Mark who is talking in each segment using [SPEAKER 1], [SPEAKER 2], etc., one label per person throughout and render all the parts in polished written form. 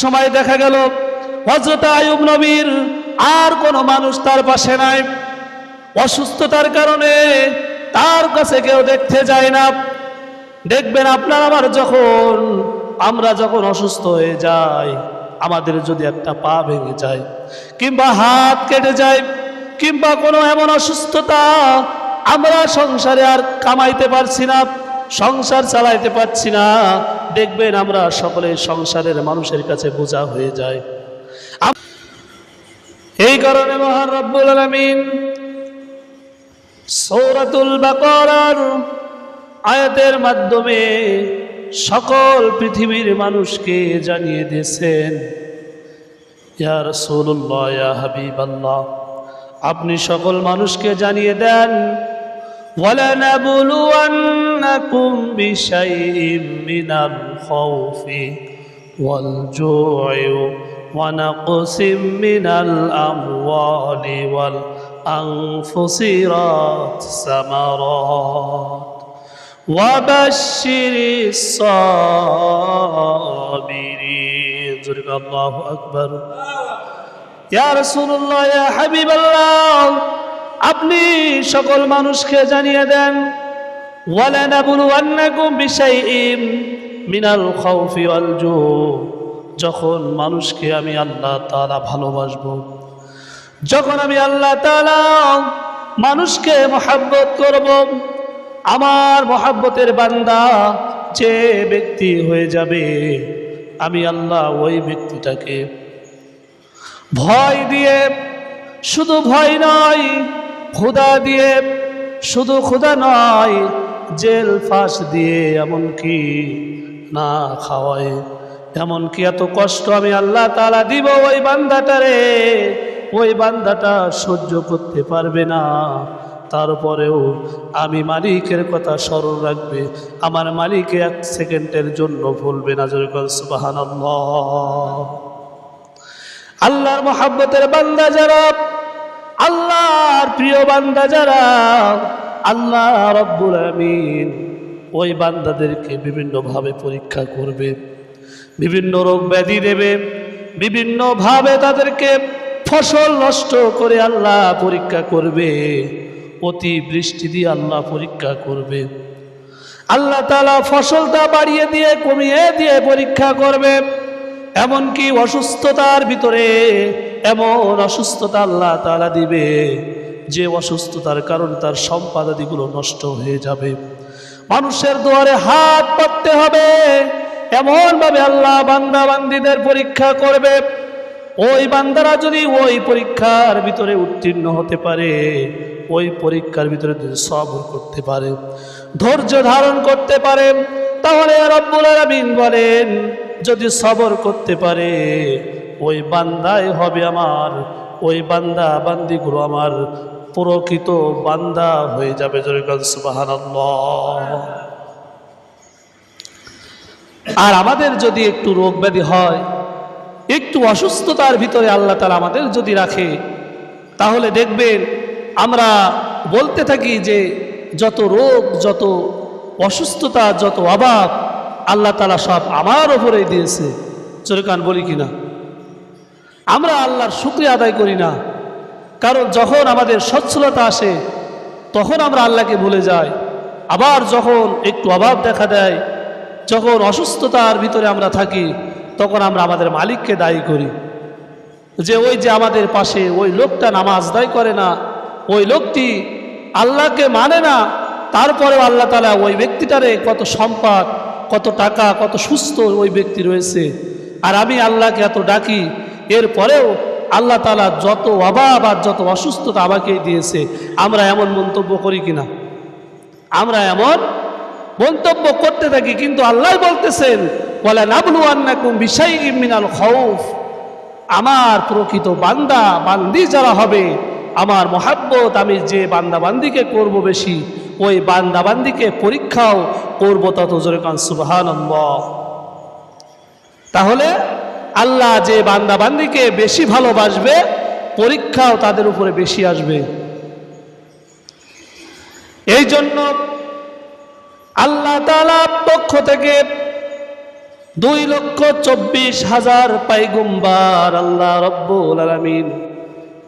[SPEAKER 1] সময় দেখা গেল হযরত আইয়ুব নবীর আর কোনো মানুষ তার পাশে নাই, অসুস্থতার কারণে তার কাছে কেউ দেখতে যায় না। দেখবেন আপনার আমার আমরা যখন অসুস্থ হয়ে যাই, আমাদের যদি একটা পা ভেঙে যায় কিংবা হাত কেটে যায় কিংবা কোনো এমন অসুস্থতা, আমরা সংসারে আর কামাইতে পারছি না, সংসার চালাইতে পারছি না, দেখবেন আমরা সকলে সংসারের মানুষের কাছে বোঝা হয়ে যায়। এই কারণে মহান রব্বুল আলামিন সূরাতুল বাকারার আয়াতের মাধ্যমে সকল পৃথিবীর মানুষকে জানিয়ে দিয়েছেন, ইয়া রাসূলুল্লাহ, ইয়া হাবিবাল্লাহ, আপনি সকল মানুষকে জানিয়ে দেন, ওয়ালানাবলুওয়ান্নাকুম বিশাইইম মিনাল খাউফি ওয়াল জু'i ওয়া নাকসিম মিনাল আমওয়ালি ওয়াল আনফুসি ওয়াস সামারাত ওয়া বাশশিরিস সাবিরিন। আল্লাহু আকবার। ইয়া রাসূলুল্লাহ, ইয়া হাবিবাল্লাহ, আপনি সকল মানুষকে জানিয়ে দেন, ওয়ালানাবলুওয়ান্নাকুম বিশাইইম মিনাল খাউফি ওয়াল জু', যখন মানুষকে আমি আল্লাহ তাআলা ভালোবাসবো, যখন আমি আল্লাহ তাআলা মানুষকে মহব্বত করব, আমার মহব্বতের বান্দা যে ব্যক্তি হয়ে যাবে, আমি আল্লাহ ওই ব্যক্তিটাকে ভয় দিয়ে, শুধু ভয় নয়, ক্ষুধা দিয়ে, শুধু ক্ষুধা নয়, জেল ফাঁস দিয়ে, এমনকি না খাওয়ায়, এমনকি এত কষ্ট আমি আল্লাহ তাআলা দিব ওই বান্দাটারে, ওই বান্দাটা সহ্য করতে পারবে না, তারপরেও আমি মালিকের কথা স্মরণ রাখবে, আমার মালিক এক সেকেন্ডের জন্য ভুলবে না। জোরে বল সুবহানাল্লাহ। আল্লাহর মহব্বতের বান্দা যারা, আল্লাহর প্রিয় বান্দা যারা, আল্লাহ রব্বুল আমিন ওই বান্দাদেরকে বিভিন্নভাবে পরীক্ষা করবে, বিভিন্ন রোগ ব্যাধি দেবে, বিভিন্নভাবে তাদেরকে ফসল নষ্ট করে আল্লাহ পরীক্ষা করবে, অতি বৃষ্টি দিয়ে আল্লাহ পরীক্ষা করবে, আল্লাহ তাআলা ফসলটা বাড়িয়ে দিয়ে কমিয়ে দিয়ে পরীক্ষা করবে, এমনকি অসুস্থতার ভিতরে এমন অসুস্থতা আল্লাহ তাআলা দিবে যে অসুস্থতার কারণে তার সম্পদাদিগুলো নষ্ট হয়ে যাবে, মানুষের দুয়ারে হাত পাততে হবে, এমনভাবে আল্লাহ বান্দা বান্দীদের পরীক্ষা করবে। ওই বান্দারা যদি ওই পরীক্ষার ভিতরে উত্তীর্ণ হতে পারে, ওই পরীক্ষার ভিতরে যদি সবর করতে পারে, ধৈর্য ধারণ করতে পারে, তাহলে রব্বুল আলামিন বলেন, যদি সবর করতে পারে ওই বান্দাই হবে আমার, ওই বান্দা বান্দিগুলো আমার প্রকৃত বান্দা হয়ে যাবে। জোরে বল সুবহানাল্লাহ। আর আমাদের যদি একটু রোগ ব্যাধি হয়, একটু অসুস্থতার ভিতরে আল্লাহ তাআলা আমাদের যদি রাখে, তাহলে দেখবেন আমরা বলতে থাকি যে যত রোগ, যত অসুস্থতা, যত অভাব আল্লাহ তাআলা সব আমার ওপরেই দিয়েছে। জোরে কান বলি কিনা? আমরা আল্লাহর শুকরিয়া আদায় করি না, কারণ যখন আমাদের সচ্ছলতা আসে তখন আমরা আল্লাহকে ভুলে যাই, আবার যখন একটু অভাব দেখা দেয়, যখন অসুস্থতার ভিতরে আমরা থাকি, তখন আমরা আমাদের মালিককে দায়ী করি যে ওই যে আমাদের পাশে ওই লোকটা নামাজ আদায় করে না, ওই লোকটি আল্লাহকে মানে না, তারপরেও আল্লাহ তাআলা ওই ব্যক্তিটারে কত সম্পদ, কত টাকা, কত সুস্থ ওই ব্যক্তি রয়েছে, আর আমি আল্লাহকে এত ডাকি, এরপরেও আল্লাহ তাআলা যত অভাব আর যত অসুস্থতা আমাকেই দিয়েছে। আমরা এমন মন্তব্য করি কিনা? আমরা এমন মন্তব্য করতে থাকি, কিন্তু আল্লাহ বলতেছেন, ওয়ালানাবলুওয়ান্নাকুম বিশাইইম মিনাল খাউফ, আমার প্রকৃত বান্দা বান্দি যারা হবে, আমার মহব্বত আমি যে বান্দা বান্দিকে করব বেশি, ওই বান্দা বান্দিকে পরীক্ষাও করব তত। জোরে কান সুবহানাল্লাহ। তাহলে আল্লাহ যে বান্দা বান্দিকে বেশি ভালোবাসবে, পরীক্ষাও তাদের উপরে বেশি আসবে। এই জন্য আল্লাহ তাআলার পক্ষ থেকে 2,24,000 পয়গম্বর আল্লাহ রাব্বুল আলামিন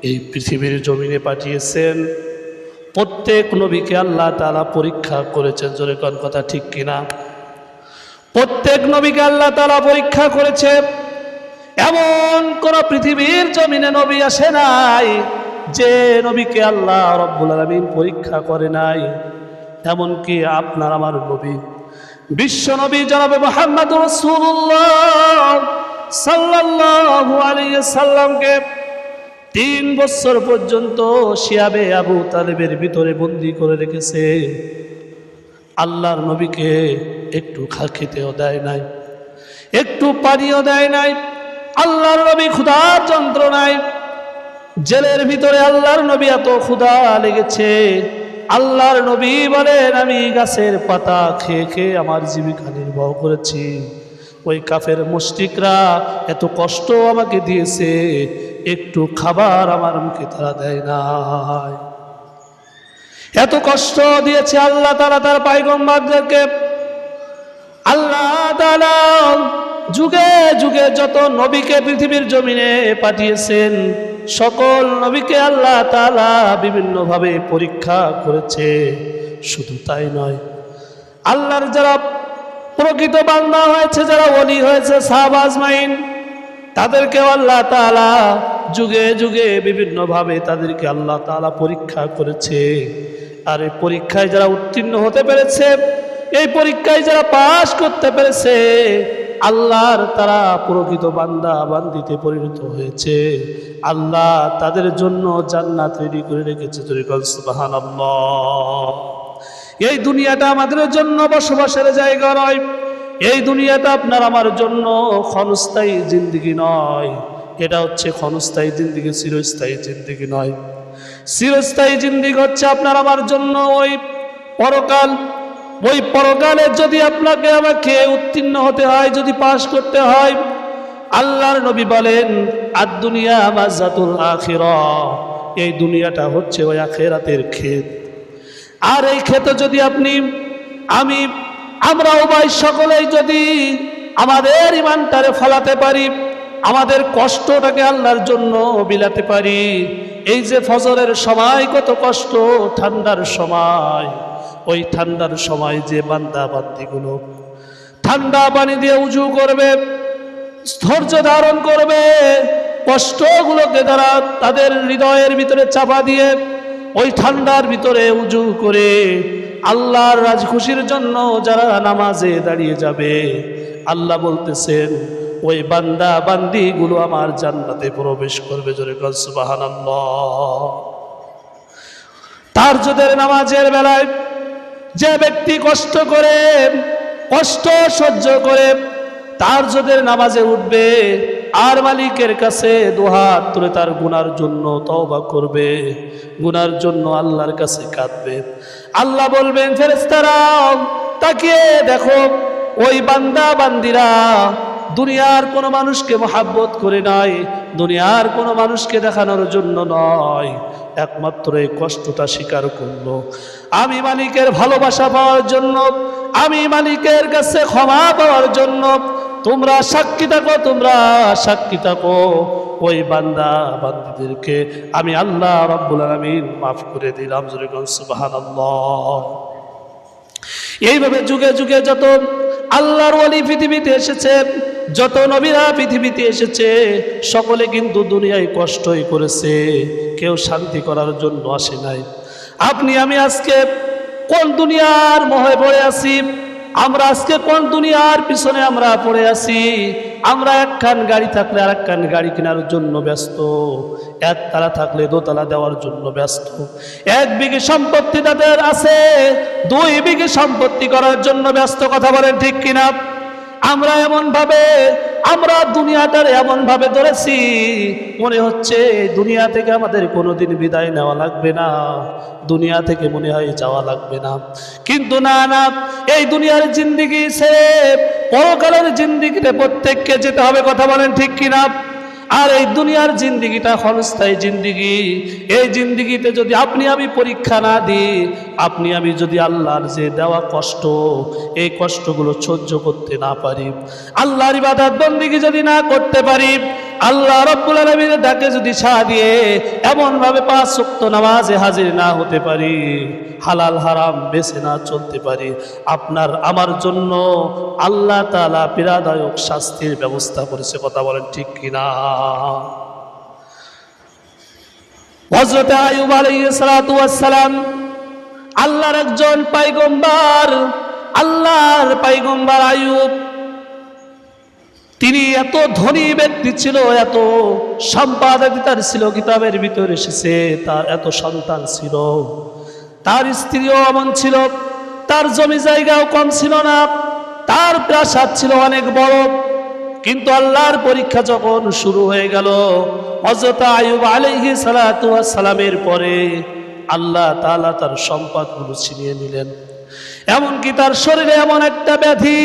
[SPEAKER 1] এই পৃথিবীর জমিনে পাঠিয়েছেন। প্রত্যেক নবীকে আল্লাহ তাআলা পরীক্ষা করেছেন। জোরে কোন কথা ঠিক কিনা? প্রত্যেক নবীকে আল্লাহ তাআলা পরীক্ষা করেছে। এমন কোন পৃথিবীর জমিনে নবী আসে নাই যে নবীকে আল্লাহ রাব্বুল আলামিন পরীক্ষা করে নাই। এমনকি আপনার আমার নবী বিশ্ব নবী জনাবে মুহাম্মদুর রাসূলুল্লাহ সাল্লাল্লাহু আলাইহি সাল্লামকে 3 বছর পর্যন্ত শিয়াবে আবু তালেবের ভিতরে বন্দী করে রেখেছে। আল্লাহর নবীকে একটু খেতেও দেয় নাই, একটু পানিও দেয় নাই। আল্লাহর নবী ক্ষুধার যন্ত্রণায় জেলের ভিতরে আল্লাহর নবী এত ক্ষুধা লেগেছে। আল্লাহর নবী বলেন, আমি গাছের পাতা খেয়ে খেয়ে আমার জীবিকা নির্বাহ করেছি। ওই কাফের মুশরিকরা এত কষ্ট আমাকে দিয়েছে, একটু খাবার আমার মুখে তারা দেয় নাই। এত কষ্ট দিয়েছে আল্লাহ তাআলা তার পয়গম্বরদেরকে। আল্লাহ তাআলা যুগে যুগে যত নবীকে পৃথিবীর জমিনে পাঠিয়েছেন, সকল নবীকে আল্লাহ তাআলা বিভিন্নভাবে পরীক্ষা করেছে। শুধু তাই নয়, আল্লাহর যারা প্রকৃত বান্দা হয়েছে, যারা ওলি হয়েছে, সাহাবা আজমাইন, তাদেরকেও আল্লাহ তাআলা যুগে যুগে বিভিন্নভাবে তাদেরকে আল্লাহ তাআলা পরীক্ষা করেছে। আর এই পরীক্ষায় যারা উত্তীর্ণ হতে পেরেছে, এই পরীক্ষায় যারা পাশ করতে পেরেছে, আল্লাহর তারা প্রকৃত বান্দা বান্দিতে পরিণত হয়েছে। আল্লাহ তাদের জন্য জান্নাত রেডি করে রেখেছে। সুবহানাল্লাহ। এই দুনিয়াটা আমাদের জন্য বসবাসের জায়গা নয়। এই দুনিয়াটা আপনার আমার জন্য ক্ষণস্থায়ী জিন্দেগি নয়। এটা হচ্ছে ক্ষণস্থায়ী জিন্দেগি, চিরস্থায়ী জিন্দেগি নয়। চিরস্থায়ী জিন্দেগি হচ্ছে আপনার আমার জন্য ওই পরকাল। ওই পরকালে যদি আপনাকে আমাকে উত্তীর্ণ হতে হয়, যদি পাশ করতে হয়, আল্লাহর নবী বলেন, আদ-দুনিয়া মাযাতুল আখিরাহ। এই দুনিয়াটা হচ্ছে ওই আখিরাতের ক্ষেত। আর এই ক্ষেতে যদি আপনি, আমরা উভয় সকলেই যদি আমাদের ঈমানটারে ফলাতে পারি, আমাদের কষ্টটাকে আল্লাহর জন্য বিলাতে পারি। এই যে ফজরের সময় কত কষ্ট, ঠান্ডার সময়, ওই ঠান্ডার সময় যে বান্দা বান্দিগুলো ঠান্ডা পানি দিয়ে উজু করবে, ধৈর্য ধারণ করবে, কষ্টগুলোকে তারা তাদের হৃদয়ের ভিতরে চাপা দিয়ে ওই ঠান্ডার ভিতরে উজু করে আল্লাহর রাজ খুশির জন্য যারা নামাজে দাঁড়িয়ে যাবে, আল্লাহ বলতেছেন ওই বান্দা বান্দিগুলো আমার জান্নাতে প্রবেশ করবে। জোরে বল সুবহানাল্লাহ। তাহাজ্জুদের নামাজের বেলায় যে ব্যক্তি কষ্ট করে, কষ্ট সহ্য করে তাহাজ্জুদের নামাজে উঠবে আর মালিকের কাছে দুহাত তুলে তার গুনার জন্য তওবা করবে, গুনার জন্য আল্লাহর কাছে কাঁদবে, আল্লাহ বলবেন, ফেরেশতারা তাকিয়ে দেখো, ওই বান্দা বান্দিরা দুনিয়ার কোনো মানুষকে মহাব্বত করে নাই, দুনিয়ার কোনো মানুষকে দেখানোর জন্য নয়, একমাত্র এই কষ্টটা স্বীকার করলো আমি মালিকের ভালোবাসা পাওয়ার জন্য, আমি মালিকের কাছে ক্ষমা পাওয়ার জন্য। তোমরা সাক্ষী থাকো, তোমরা সাক্ষী থাকো, ওই বান্দা বান্দিদেরকে আমি আল্লাহ রাব্বুল আলামিন মাফ করে দিলাম। সুবহানাল্লাহ। এইভাবে যুগে যুগে যত আল্লাহর ওলি পৃথিবীতে এসেছে, যত নবীরা পৃথিবীতে এসেছে, সকলে কিন্তু দুনিয়ায় কষ্টই করেছে, কেউ শান্তি করার জন্য আসে নাই। আপনি আমি আজকে কোন দুনিয়ার মোহে পড়ে আছি, আমরা আজকে কোন দুনিয়ার পিছনে আমরা পড়ে আছি। আমরা একখান গাড়ি থাকলে আর একখান গাড়ি কেনার জন্য ব্যস্ত, একতলা থাকলে দোতলা দেওয়ার জন্য ব্যস্ত, 1 বিঘে সম্পত্তি তাদের আছে, 2 বিঘে সম্পত্তি করার জন্য ব্যস্ত। কথা বলেন ঠিক কিনা? আমরা আমরা দুনিয়াটার এমন ভাবে ধরেছি, মনে হচ্ছে দুনিয়া থেকে আমাদের কোনোদিন বিদায় নেওয়া লাগবে না, দুনিয়া থেকে মনে হয় যাওয়া লাগবে না। কিন্তু না, এই দুনিয়ার জিন্দেগি ছেড়ে পরকালের জিন্দেগিতে প্রত্যেককে যেতে হবে। কথা বলেন ঠিক কিনা? আর এই দুনিয়ার জিন্দিগিটা ক্ষণস্থায়ী জিন্দিগি। এই জিন্দিগিতে যদি আপনি আমি পরীক্ষা না দিই, আপনি আমি যদি আল্লাহর যে দেওয়া কষ্ট, এই কষ্টগুলো সহ্য করতে না পারি, আল্লাহর ইবাদত বন্দেগী যদি না করতে পারি, আল্লাহ রাব্বুল আলামিনের ডাকে যদি সাড়া দিয়ে এমনভাবে 5 ওয়াক্ত নামাজে হাজির না হতে পারি, হালাল হারাম বেছে না চলতে পারি, আপনার আমার জন্য আল্লাহ তাআলা পীড়াদায়ক শাস্তির ব্যবস্থা করেছে। কথা বলেন ঠিক কিনা? হযরত আইয়ুব আলাইহিস সালাতু ওয়াস সালাম আল্লাহর একজন পয়গম্বর, আল্লাহর পয়গম্বর আইয়ুব, তিনি এত ধনী ব্যক্তি ছিল, এত সম্পদাধিকার ছিল, কিতাবের ভিতরে এসেছে তার এত সন্তান ছিল, তার স্ত্রীও এমন ছিল, তার জমি জায়গাও কম ছিল না, তার প্রাসাদ ছিল অনেক বড়। কিন্তু আল্লাহর পরীক্ষা যখন শুরু হয়ে গেল, হযরত আইয়ুব আলাইহিস সালাতু ওয়াস সালামের পরে আল্লাহ তাআলা তার সম্পদগুলো ছিনিয়ে নিলেন। এমনকি তার শরীরে এমন একটা ব্যাধি,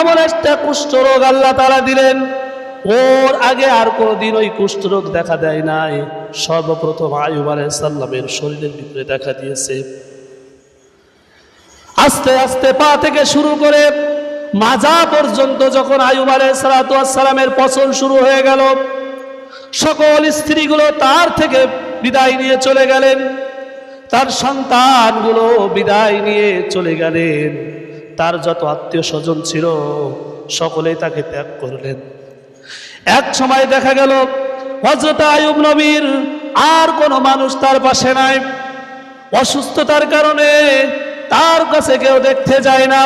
[SPEAKER 1] এমন একটা কুষ্ঠরোগ আল্লাহ তাআলা দিলেন, ওর আগে আর কোনোদিন ওই কুষ্ঠরোগ দেখা দেয় নাই, সর্বপ্রথম আইয়ুব আলাইহিস সালামের শরীরের ভিতরে দেখা দিয়েছে। আস্তে আস্তে পা থেকে শুরু করে মাজা পর্যন্ত যখন আইয়ুব আলাইহিস সালামের পচন শুরু হয়ে গেল, সকল স্ত্রীগুলো তার থেকে বিদায় নিয়ে চলে গেলেন, তার সন্তানগুলো বিদায় নিয়ে চলে গেলেন, তার যত আত্মীয় স্বজন ছিল সকলেই তাকে ত্যাগ করলেন। এক সময় দেখা গেল হযরত আইয়ুব নবীর আর কোনো মানুষ তার পাশে নাই, অসুস্থতার কারণে তার কাছে কেউ দেখতে যায় না।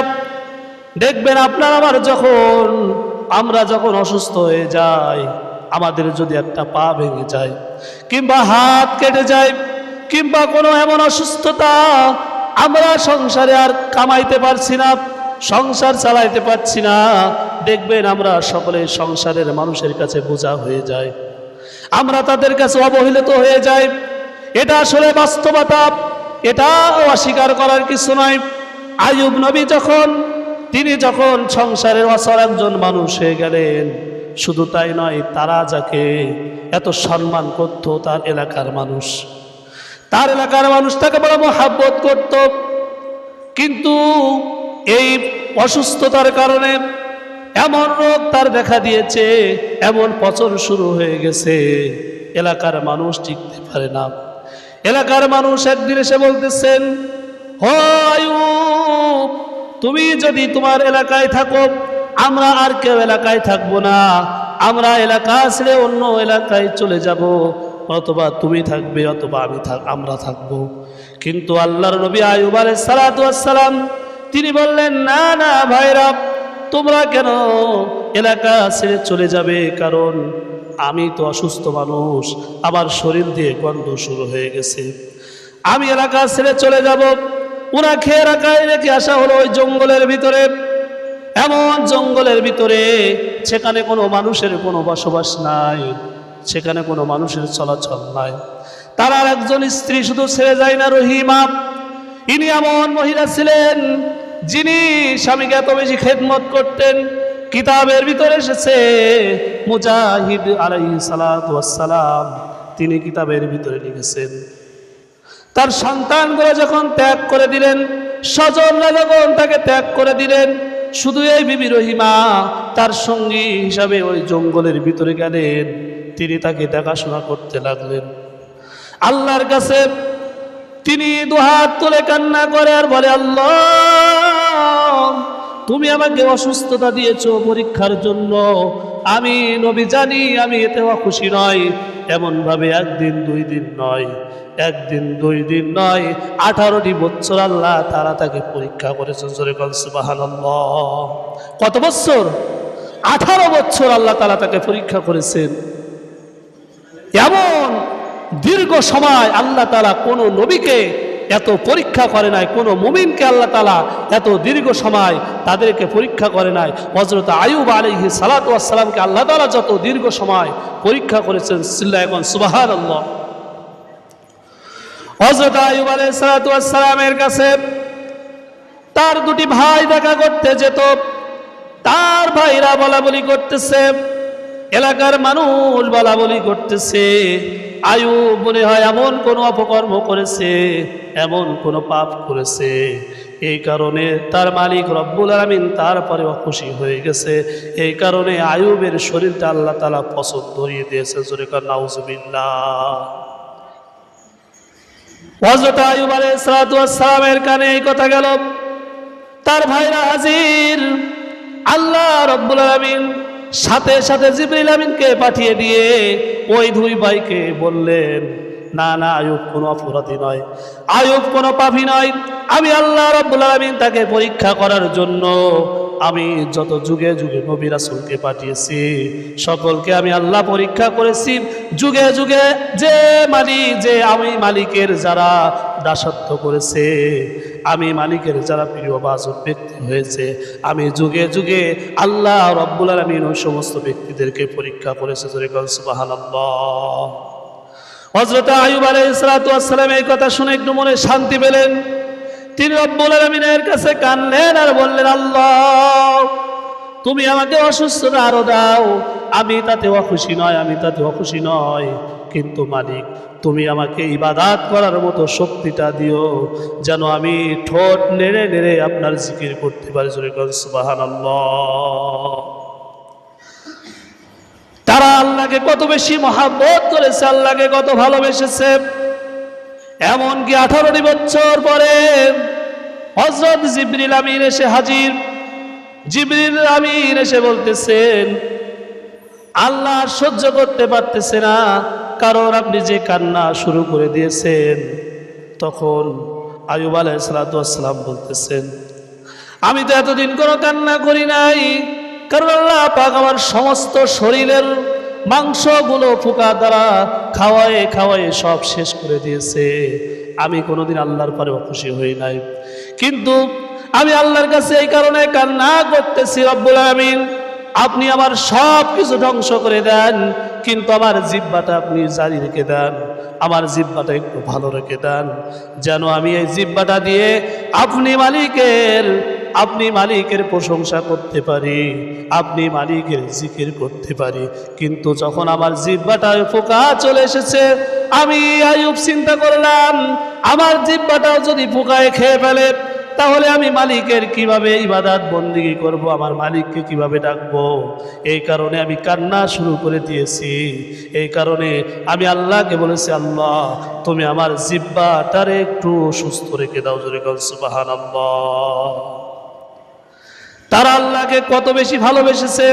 [SPEAKER 1] দেখবেন আপনার আমার আমরা যখন অসুস্থ হয়ে যাই, আমাদের যদি একটা পা ভেঙে যায় কিংবা হাত কেটে যায় কিংবা কোনো এমন অসুস্থতা, আমরা সংসারে আর কামাইতে পারছি না, সংসার চালাইতে পারছি না, দেখবেন আমরা সকলে সংসারের মানুষের কাছে বোঝা হয়ে যায়, আমরা তাদের কাছে অবহেলিত হয়ে যাই। এটা আসলে বাস্তবতা, এটা অস্বীকার করার কিছু নয়। আইয়ুব নবী তিনি যখন সংসারের অচল একজন মানুষ হয়ে গেলেন, শুধু তাই নয়, তারা যাকে এত সম্মান করত, তার এলাকার মানুষ তাকে বড় মহব্বত করত, কিন্তু এই অসুস্থতার কারণে এমন রোগ তার দেখা দিয়েছে, এমন পচন শুরু হয়ে গেছে, এলাকার মানুষ টিকতে পারে না। এলাকার মানুষ একদিন এসে বলতেছেন, ও আইয়ুব, তুমি যদি তোমার এলাকায় থাকো, আমরা আর কেউ এলাকায় থাকবো না, আমরা এলাকা ছেড়ে অন্য এলাকায় চলে যাব, অথবা তুমি থাকবে অথবা আমরা থাকবো। কিন্তু আল্লাহর নবী আইয়ুব আলাইহিস সালাতু ওয়াস সালাম তিনি বললেন, না না ভাইরা, তোমরা কেন এলাকা ছেড়ে চলে যাবে? কারণ আমি তো অসুস্থ মানুষ, আমার শরীর দিয়ে গন্ধ শুরু হয়ে গেছে, আমি এলাকা ছেড়ে চলে যাব। ওনাকে এলাকায় রেখে আসা হলো ওই জঙ্গলের ভিতরে, এমন জঙ্গলের ভিতরে, সেখানে কোনো মানুষের কোনো বসবাস নাই, সেখানে কোনো মানুষের চলাচল নাই। তার আর একজন স্ত্রী শুধু ছেড়ে যায় না, রহিমা। ইনি এমন মহিলা ছিলেন যিনি স্বামীকে এত বেশি খেদমত করতেন। কিতাবের ভিতরে এসেছে, মুজাহিদ আলাইহিস সালাতু ওয়াস সালাম তিনি কিতাবের ভিতরে লিখেছেন, তার সন্তানগুলো যখন ত্যাগ করে দিলেন, স্বজনরা যখন তাকে ত্যাগ করে দিলেন, শুধু এই বিবি রহিমা তার সঙ্গী হিসাবে ওই জঙ্গলের ভিতরে গেলেন, তিনি তাকে দেখাশোনা করতে লাগলেন। আল্লাহর কাছে তিনি দুহাত তুলে কান্না করে আর বলে, আল্লাহ, তুমি আমাকে অসুস্থতা দিয়েছো পরীক্ষার জন্য, আমি নবী জানি আমি এতে খুশি নয়। এমনভাবে একদিন দুই দিন নয়, 18টি বছর আল্লাহ তাআলা তাকে পরীক্ষা করেছেন। জোরে বলেন সুবহানাল্লাহ। কত বছর? 18 বছর আল্লাহ তাআলা তাকে পরীক্ষা করেছেন। এমন দীর্ঘ সময় আল্লাহ তাআলা কোনো নবীকে এত পরীক্ষা করে নাই, কোনো মুমিনকে আল্লাহ তাআলা এত দীর্ঘ সময় তাদেরকে পরীক্ষা করে নাই। হযরত আইয়ুব আলাইহিস সালাতু ওয়াস সালামকে আল্লাহ তাআলা যত দীর্ঘ সময় পরীক্ষা করেছেন, চিল্লায়ে এখন সুবহানাল্লাহ। হযরত আইয়ুব আলাইহিস সালাতু ওয়াস সালামের কাছে তার দুটি ভাই দেখা করতে যেত, তার ভাইরা বলা বলি করতেছে, এলাকার মানুষ বলা বলি করতেছে, আয়ুব মনে হয় এমন কোনো অপকর্ম করেছে, এমন কোনো পাপ করেছে, এই কারণে তার মালিক রব্বুল আলামিন তারপরে খুশি হয়ে গেছে। এই কারণে আয়ুবের শরীরটা আল্লাহ তাআলা পছন্দ ধরিয়ে দিয়েছে। জোরে কান নাউজুবিল্লাহ। হযরত আয়ুব আলাইহিস সালাতু ওয়াস সালামের কানে এই কথা গেল, তার ভাইরা হাজির। আল্লাহ রব্বুল আলামিন সাথে সাথে জিবরিল আমিনকে পাঠিয়ে দিয়ে ওই দুই ভাইকে বললেন, না না, আয়ুব কোনো অপরাধী নয়, আয়ুব কোনো পাপী নয়। আমি আল্লাহ রব্বুল আলামিন তাকে পরীক্ষা করার জন্য আমি যত যুগে যুগে নবী রাসূলকে পাঠিয়েছি সকলকে আমি আল্লাহ পরীক্ষা করেছি। যুগে যুগে যে আমি মালিকের যারা দাসত্ব করেছে, আমি মালিকের যারা প্রিয় বাজব ব্যক্তি হয়েছে, আমি যুগে যুগে আল্লাহ রব্বুল আলামিন ওই সমস্ত ব্যক্তিদেরকে পরীক্ষা করেছে। সুবহানাল্লাহ। হযরত আয়ুব আলাইহিস সালাতু ওয়াস সালাম এই কথা শুনে একটু মনে শান্তি পেলেন। তিনি রব্বুল আলামিনের কাছে কাঁদলেন আর বললেন, আল্লাহ তুমি আমাকে অসুস্থতা আরো দাও, আমি তাতে অখুশি নয়, আমি তাতে অখুশি নয়, কিন্তু মালিক তুমি আমাকে ইবাদত করার মতো শক্তিটা দিও, যেন আমি ঠোঁট নেড়ে নেড়ে আপনার জিকির করতে পারি। সুবহানাল্লাহ। তারা আল্লাহকে কত বেশি মহাব্বত করেছে, আল্লাহকে কত ভালোবেসেছে। এমনকি 18 বছর পরে হযরত জিবরিল আমিন এসে হাজির। জিবরিল আমিন এসে বলতেছেন, আল্লাহ সহ্য করতে পারতেছে না, কারণ আপনি যে কান্না শুরু করে দিয়েছেন। তখন আয়ুব আলাইহিস সালাতু ওয়াস সালাম বলতেছেন, আমি তো এতদিন কোনো কান্না করি নাই, কারণ আল্লাহ পাক আমার সমস্ত শরীরের মাংসগুলো পোকা দ্বারা খাওয়ায়ে খাওয়ায়ে সব শেষ করে দিয়েছে। আমি কোনোদিন আল্লাহর পরে খুশি হই নাই, কিন্তু আমি আল্লাহর কাছে এই কারণে কান্না করতেছি, রব্বুল আলামিন আপনি আমার সব কিছু ধ্বংস করে দেন, কিন্তু আমার জিহ্বাটা আপনি জারি রেখে দেন, আমার জিহ্বাটা একটু ভালো রেখে দেন, যেন আমি এই জিহ্বাটা দিয়ে আপনি মালিকের প্রশংসা করতে পারি, আপনি মালিকের জিকির করতে পারি। কিন্তু যখন আমার জিহ্বাটায় পোকা চলে এসেছে, আমি আয়ুব চিন্তা করলাম আমার জিহ্বাটাও যদি পোকায় খেয়ে ফেলে, তাহলে আমি মালিকের কিভাবে ইবাদত বন্দেগী করব, আমার মালিককে কিভাবে ডাকবো। এই কারণে আমি কান্না শুরু করে দিয়েছি। এই কারণে আমি আল্লাহকে বলেছি, আল্লাহ তুমি আমার জিহ্বাটারে একটু সুস্থ রেখে দাও। জোরে বল সুবহানাল্লাহ। তারা আল্লাহকে কত বেশি ভালোবেসেছে,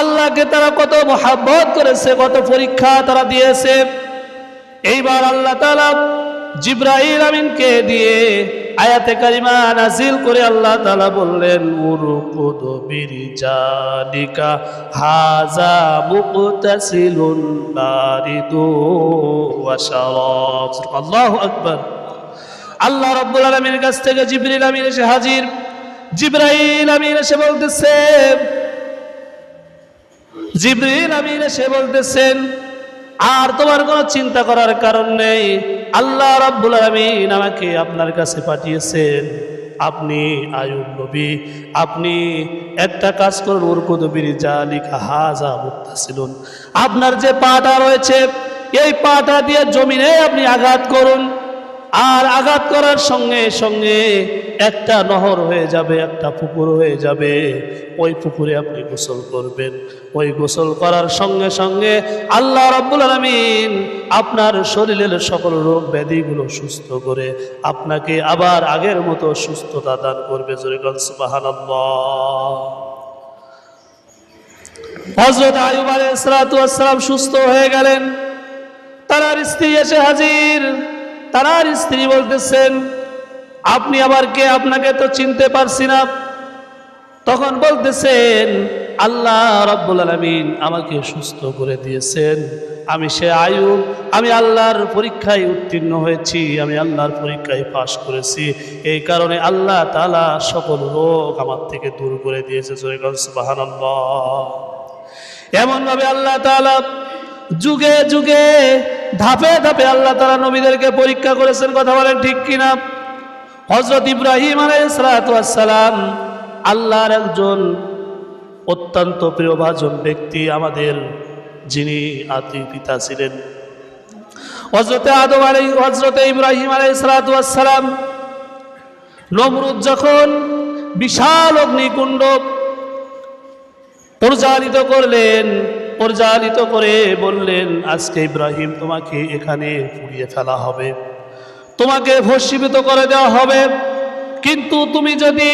[SPEAKER 1] আল্লাহকে তারা কত মহাব্বত করেছে, কত পরীক্ষা তারা দিয়েছে। এইবার আল্লাহ তাআলা জিবরাইল আমিনকে দিয়ে আয়াতে কারিমা নাজিল করে আল্লাহ তাআলা বললেন, উরকুদ বিরিজালিকা হাযা মুকতাসিলুন বারিদু ওয়া শারাব। আল্লাহু আকবার। আল্লাহ রাব্বুল আলামিনের কাছ থেকে জিবরিল আমিন এসে হাজির। জিবরাইল আমিন এসে বলতেছেন, আর তোমার কোনো চিন্তা করার কারণ নেই, আল্লাহ রাব্বুল আলামিন আমাকে আপনার কাছে পাঠিয়েছেন। আপনি আয়ুব নবী, আপনি একটা কাজ করুন, উরকুদ বিরিজালিকা হাযা মুকতাসিলুন, আপনার যে পাটা রয়েছে এই পাটা দিয়ে জমিনে আপনি আঘাত করুন, আর আঘাত করার সঙ্গে সঙ্গে একটা নহর হয়ে যাবে, একটা পুকুর হয়ে যাবে। ওই পুকুরে আপনি গোসল করবেন। ওই গোসল করার সঙ্গে সঙ্গে আল্লাহ রাব্বুল আলামিন আপনার শরীরের সকল রোগ ব্যাধিগুলো সুস্থ করে আপনাকে আবার আগের মতো সুস্থতা দান করবে। জোরে বলেন সুবহানাল্লাহ। হযরত আয়ুব আলাইহিস সালাতু ওয়াস সালাম সুস্থ হয়ে গেলেন। তার স্ত্রী এসে হাজির। তার স্ত্রী বলতেছেন, আপনি আবার কে? আপনাকে তো চিনতে পারছি না। তখন বলতেছেন, আল্লাহ রাব্বুল আলামিন আমাকে সুস্থ করে দিয়েছেন। আমি সে আয়ুব, আমি আল্লাহর পরীক্ষায় উত্তীর্ণ হয়েছি, আমি আল্লাহর পরীক্ষায় পাশ করেছি। এই কারণে আল্লাহ তাআলা সকল রোগ আমার থেকে দূর করে দিয়েছে। সুবহানাল্লাহ। এমনভাবে আল্লাহ তাআলা যুগে যুগে ধাপে ধাপে আল্লাহ তাআলা নবীদেরকে পরীক্ষা করেছেন। কথা বলেন ঠিক কিনা? হযরত ইব্রাহিম আলাইহিস সালাতু ওয়াস সালাম আল্লাহর একজন অত্যন্ত প্রিয়ভাজন ব্যক্তি আমাদের, যিনি আদি পিতা ছিলেন হযরতে আদম হযরতে ইব্রাহিম আলাইহিস সালাতু ওয়াস সালাম। নমরুদ যখন বিশাল অগ্নিকুণ্ড পরিচালিত করলেন, পরিচালিত করে বললেন, আজকে ইব্রাহিম তোমাকে এখানে পুড়িয়ে ফেলা হবে, তোমাকে ভস্মীভূত করে দেওয়া হবে, কিন্তু তুমি যদি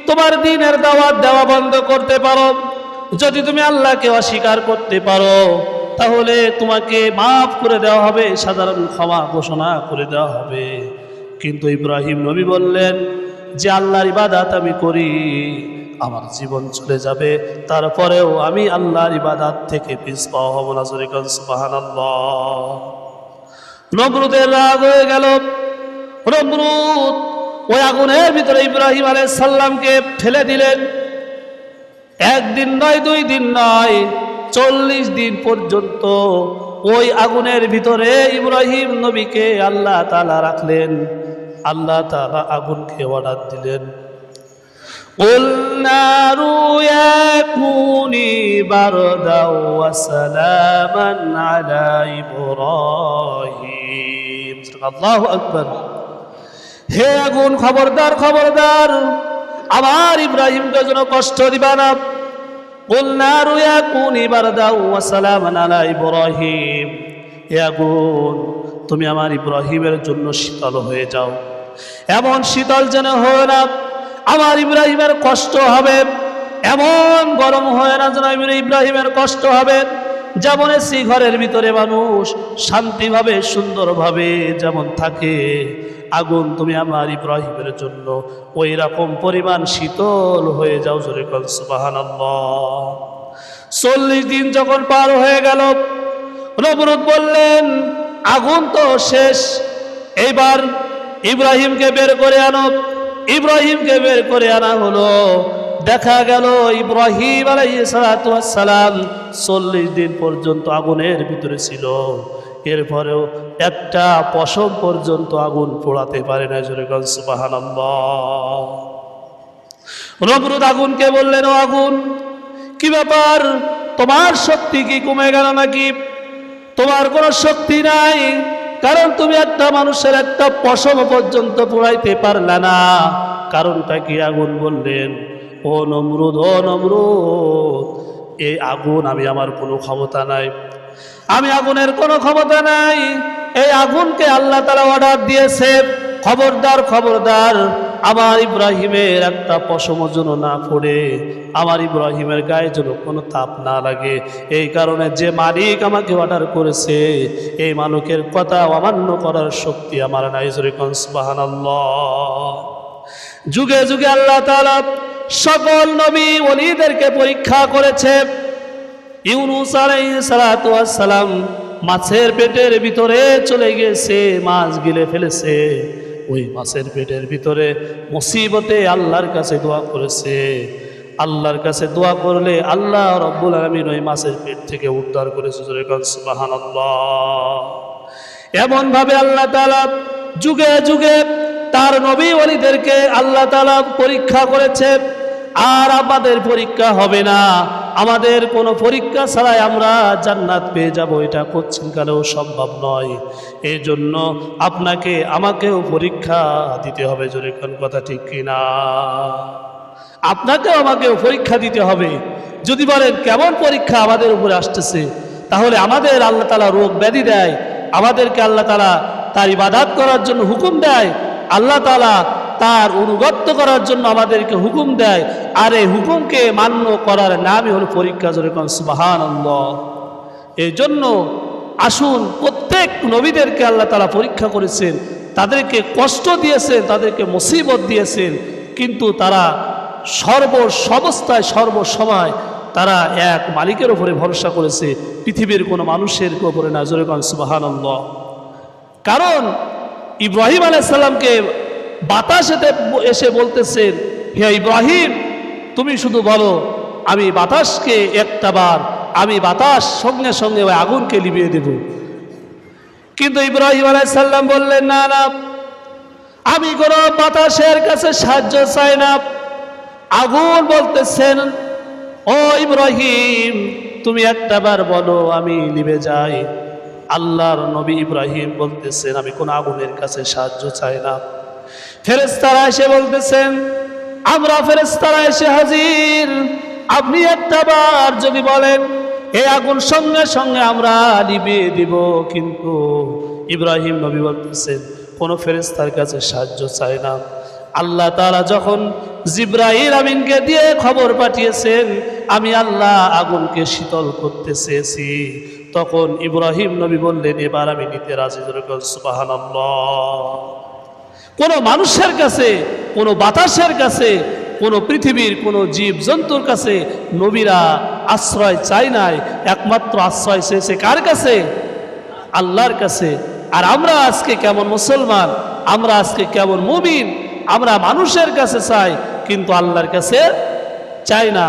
[SPEAKER 1] তোমার দ্বীনের দাওয়াত দেওয়া বন্ধ করতে পারো, যদি তুমি আল্লাহকে অস্বীকার করতে পারো, তাহলে তোমাকে মাফ করে দেওয়া হবে, সাধারণ ক্ষমা ঘোষণা করে দেওয়া হবে। কিন্তু ইব্রাহিম নবী বললেন যে আল্লাহর ইবাদত আমি করি, আমার জীবন চলে যাবে, তারপরেও আমি আল্লাহর ইবাদত থেকে পিছপা হব না। সুবহানাল্লাহ। নমরুদের রাগ হয়ে গেল। নমরুদ ওই আগুনের ভিতরে ইব্রাহিম আলাইহিস সালামকে ফেলে দিলেন। একদিন নয়, 2 দিন নয়, 40 দিন পর্যন্ত ওই আগুনের ভিতরে ইব্রাহিম নবীকে আল্লাহ তাআলা রাখলেন। আল্লাহ তাআলা আগুনকে অর্ডার দিলেন, কুল নারু ইয়াকুনি বারদাও ওয়া সালামান আলা ইব্রাহিম। আল্লাহু আকবার। হে আগুন, খবরদার খবরদার, আমার ইব্রাহিমকে যেন কষ্ট দিবা না। কুল নারু ইয়াকুনি বারদাও ওয়া সালামান আলা ইব্রাহিম। হে আগুন, তুমি আমার ইব্রাহিমের জন্য শীতল হয়ে যাও, এমন শীতল যেন হয় না আমার ইব্রাহিমের কষ্ট হবে, এমন গরম হয় না যেন ইব্রাহিমের কষ্ট হবে। যেমন এসি ঘরের ভিতরে মানুষ শান্তিভাবে সুন্দরভাবে যেমন থাকে, আগুন তুমি আমার ইব্রাহিমের জন্য ওই রকম পরিমাণ শীতল হয়ে যাও। জোরে বল সুবহানাল্লাহ। 40 দিন যখন পার হয়ে গেল, নমরুদ বললেন আগুন তো শেষ, এইবার ইব্রাহিমকে বের করে আনো। ইব্রাহিমকে বের করে আনা হলো। দেখা গেল ইব্রাহিম আলাইহিস সালাতু ওয়াস সালাম 40 দিন পর্যন্ত আগুনের ভিতরে ছিল, এরপরেও একটা পশম পর্যন্ত আগুন পোড়াতে পারে না। জোরে বল সুবহানাল্লাহ। নমরুদ আগুনকে বললেন, ও আগুন, কি ব্যাপার, তোমার শক্তি কি কমে গেল নাকি? তোমার কোনো শক্তি নাই, কারণ তুমি একটা মানুষের একটা পশম পর্যন্ত পোড়াইতে পারলে না। কারণটা কি? আগুন বললেন, ও নমরুদ, ও নমরুদ, এই আগুন আমি আমার কোনো ক্ষমতা নাই, আমি আগুনের কোনো ক্ষমতা নাই। এই আগুনকে আল্লাহ তাআলা অর্ডার দিয়েছে, খবরদার খবরদার, আমার ইব্রাহিমের একটা পশম যেন না পড়ে, আমার ইব্রাহিমের গায়ে যেন কোনো তাপ না লাগে। এই কারণে যে মালিক আমাকে অর্ডার করেছে, এই মালিকের কথা অমান্য করার শক্তি আমার নাই। জোরে কোন সুবহানাল্লাহ। যুগে যুগে আল্লাহ তাআলা সকল নবী ওলিদেরকে পরীক্ষা করেছে। ইউনূস আলাইহিস সালাতু ওয়াস সালাম মাছের পেটের ভিতরে চলে গেছে, মাছ গিলে ফেলেছে। ওই মাছের পেটের ভিতরে মুসিবতে আল্লাহর কাছে দোয়া করেছে। আল্লাহর কাছে দোয়া করলে আল্লাহ রাব্বুল আলামিন ওই মাছের পেট থেকে উদ্ধার করেছে। জোরে বল সুবহানাল্লাহ। এমন ভাবে আল্লাহ তাআলা যুগে যুগে তার নবী ওলিদেরকে আল্লাহ তাআলা পরীক্ষা করেছে। আর আমাদের পরীক্ষা হবে না, আমাদের কোনো পরীক্ষা ছাড়াই আমরা জান্নাত পেয়ে যাব, এটা কোচ্ছিন কালেও সম্ভব নয়। এই জন্য আপনাকে আমাকেও পরীক্ষা দিতে হবে। জোরে কোন কথা ঠিক কিনা? আপনাকেও আমাকেও পরীক্ষা দিতে হবে। যদি বলেন কেমন পরীক্ষা আমাদের উপরে আসতেছে, তাহলে আমাদের আল্লাহ তাআলা রোগ ব্যাধি দেয়, আমাদেরকে আল্লাহ তাআলা তার ইবাদত করার জন্য হুকুম দেয়, আল্লাহ তাআলা তার অনুগত্য করার জন্য আমাদেরকে হুকুম দেয়, আর এই হুকুমকে মান্য করার নামই হলো পরীক্ষা। জোরে কোন সুবহানাল্লাহ। এই জন্য আসুন, প্রত্যেক নবীদেরকে আল্লাহ তাআলা পরীক্ষা করেছেন, তাদেরকে কষ্ট দিয়েছেন, তাদেরকে মুসিবত দিয়েছেন, কিন্তু তারা সর্বস্থায় সর্বসময় তারা এক মালিকের উপরে ভরসা করেছে, পৃথিবীর কোনো মানুষের উপরে না। জোরে কোন সুবহানাল্লাহ। কারণ ইব্রাহিম আলাইহিস সালামকে বাতাস এসে বলতেছেন, হে ইব্রাহিম, তুমি শুধু বলো, আমি বাতাসকে একটা বার, আমি বাতাস সঙ্গে সঙ্গে ওই আগুনকে লিভিয়ে দেব। কিন্তু ইব্রাহিম আলাইহিস সালাম বললেন, না না, আমি কোনো বাতাসের কাছে সাহায্য চাই না। আগুন বলতেছেন, ও ও ইব্রাহিম, তুমি একটাবার বলো আমি নিভে যাই। আল্লাহর নবী ইব্রাহিম বলতেছেন, আমি কোন আগুনের কাছে সাহায্য চাই না। ফেরেশতারা এসে বলতেছেন, আমরা ফেরেশতারা এসে হাজির, আপনি একটাবার যদি বলেন এই আগুন সঙ্গে সঙ্গে আমরা নিভিয়ে দিব। কিন্তু ইব্রাহিম নবী বলতেছেন, কোনো ফেরেশতার কাছে সাহায্য চাই না। আল্লাহ তাআলা যখন জিবরাইল আমিনকে দিয়ে খবর পাঠিয়েছেন আমি আল্লাহ আগুনকে শীতল করতে চেয়েছি, তখন ইব্রাহিম নবী বললেন, এবার আমি নিতে রাজি। সুবহানাল্লাহ। কোনো মানুষের কাছে, কোনো বাতাসের কাছে, কোনো পৃথিবীর কোনো জীব জন্তুর কাছে নবীরা আশ্রয় চায় নাই, একমাত্র আশ্রয় চেয়েছে কার কাছে? আল্লাহর কাছে। আর আমরা আজকে কেমন মুসলমান, আমরা আজকে কেমন মুমিন, আমরা মানুষের কাছে চাই কিন্তু আল্লাহর কাছে চাই না।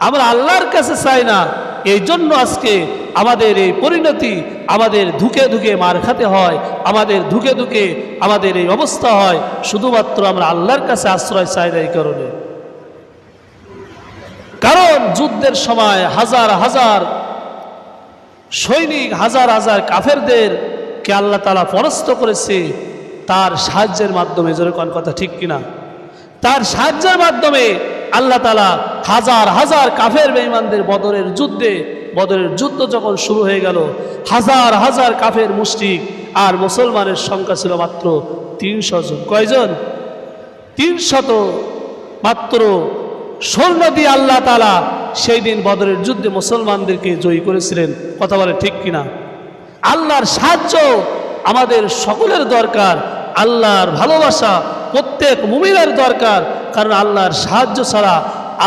[SPEAKER 1] আমরা আল্লাহর কাছে চাই না, এই জন্য আজকে আমাদের এই পরিণতি, আমাদের ধুকে ধুকে মার খাতে হয়, আমাদের ধুকে ধুকে আমাদের এই অবস্থা হয়, শুধুমাত্র আমরা আল্লাহর কাছে আশ্রয় চাই না এই কারণে। কারণ যুদ্ধের সময় হাজার হাজার সৈনিক, হাজার হাজার কাফেরদেরকে আল্লাহ তাআলা পরাস্ত করেছে তার সাহায্যের মাধ্যমে। জোরে কোন কথা ঠিক কিনা? তার সাহায্যের মাধ্যমে আল্লাহ তাআলা হাজার হাজার কাফের বেঈমানদের বদরের যুদ্ধ যখন শুরু হয়ে গেল, হাজার হাজার কাফের মুশরিক আর মুসলমানের সংখ্যা ছিল মাত্র 300 জন। কয়জন? 300 মাত্র সৈন্য দিয়ে আল্লাহ তাআলা সেই দিন বদরের যুদ্ধে মুসলমানদেরকে জয়ী করেছিলেন। কথা বলে ঠিক কিনা? আল্লাহর সাহায্য আমাদের সকলের দরকার, আল্লাহর ভালোবাসা প্রত্যেক মুমিনের দরকার। কারণ আল্লাহর সাহায্য ছাড়া,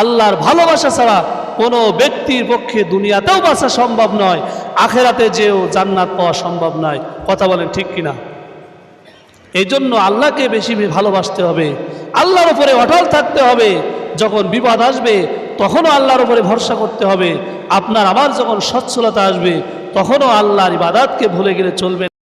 [SPEAKER 1] আল্লাহর ভালোবাসা ছাড়া কোনো ব্যক্তির পক্ষে দুনিয়াতেও বাঁচা সম্ভব নয়, আখেরাতে যেও জান্নাত পাওয়া সম্ভব নয়। কথা বলেন ঠিক কিনা? এই জন্য আল্লাহকে বেশি ভালোবাসতে হবে, আল্লাহর উপরে অটল থাকতে হবে। যখন বিপদ আসবে তখনও আল্লাহর উপরে ভরসা করতে হবে। আপনার আমার যখন সচ্ছলতা আসবে তখনও আল্লাহর ইবাদতকে ভুলে গেলে চলবে।